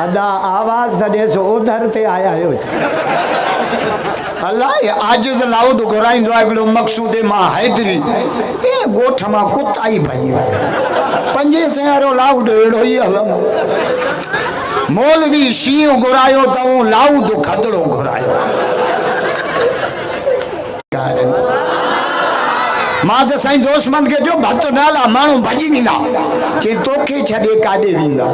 अदा आवाज दे सो उधर ते आया हो अल्लाह आज लाउड घुराइंदो आहे हिकिड़ो मक़सूद मां हैदरी ए गोठ मां कुताई भई पंजे सहारो लाउड अहिड़ो ई हलम मौलवी शींह घुरायो त लाउड खदड़ो घुरायो मां त साईं दोस्तमंद के जो भत नाला माण्हू भॼी वेंदा चई तोखे छॾे काॾे वेंदा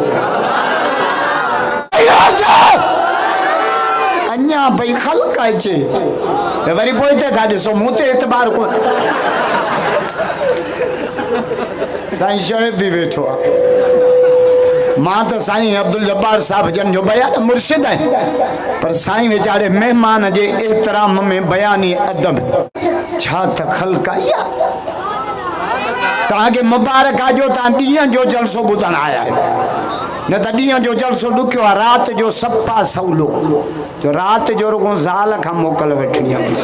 अन्या भाई खल्क अचे वरी पोइते था ॾिसो मूं ते एतबार कोन साईं शोएब भी वेठो आहे मां त साईं अब्दुल जब्बार साहब जन जो बयान मुर्शिद है पर साईं वीचारे मेहमान जे एहतराम में बयानी अदब छा त खल्क आई ताके मुबारक आजो ता ॾींहं जो जलसो ॿुधण आया न त ॾींहं जो जलसो ॾुखियो आहे राति जो सफ़ा सवलो जो राति जो रुगो ज़ाल खां मोकल वठणी आहे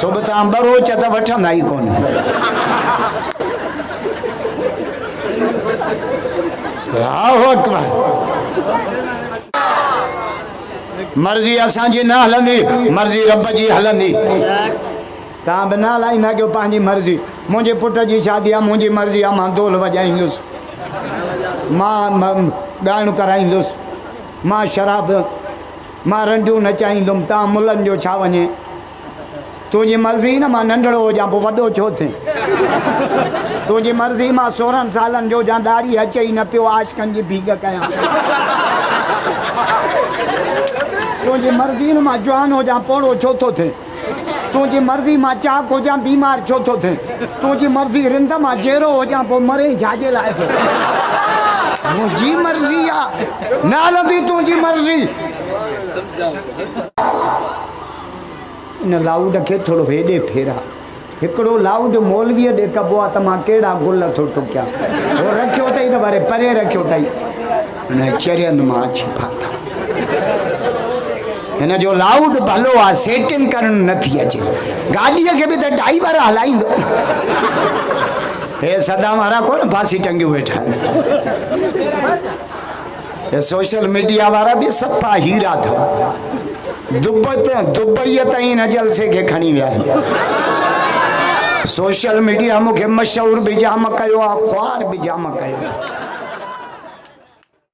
सुबुह तव्हां बरोच त वठंदा ई कोन मर्जी असांजी न हलंदी मर्जी रब जी हलंदी तव्हां बि न हलाईंदा कयो पंहिंजी मर्जी मुंहिंजे पुट जी शादी आहे मुंहिंजी मर्जी आहे मां ढोल वॼाईंदुसि मां ॻाइणु कराईंदुसि मां शराब मां रंडियूं नचाईंदुमि तव्हां मुलनि जो छा वञे तुंहिंजी मर्ज़ी न मां नंढड़ो हुजां पोइ वॾो छो थिए तुंहिंजी मर्ज़ी मां 16 सालनि जो हुजां ॾाढ़ी अचे ई न पियो आशिक़नि जी भीग कयां तुंहिंजी मर्ज़ी न मां जवान हुजां पोड़ो छो थो थिए तुंहिंजी मर्ज़ी मां चाक हुजां बीमार छो थो थिए तुंहिंजी मर्ज़ी रिंद मां जहिड़ो हुजां पोइ मरे छाजे लाइ मुंहिंजी मर्ज़ी आहे न हलंदी तुंहिंजी मर्ज़ी इन लाउड खे थोरो हेॾे फेरा हिकिड़ो लाउड मौलवीअ ॾे कबो आहे त मां कहिड़ा गुल थो टुकियां उहो रखियो अथई त वरी परे रखियो अथई हिन चरियनि मां अची फाथा हिन जो लाउड भलो आहे सेटिंग करणु नथी अचे गाॾीअ खे बि त ड्राइवर हलाईंदो हे सदा वारा कोन फांसी टंगियूं वेठा ये सोशल मीडिया वारा भी सफ़ा हीरा था दुबई ताईं न जलसे के खणी विया सोशल मीडिया मूंखे मशहूर भी जाम कयो ख्वार भी जाम कयो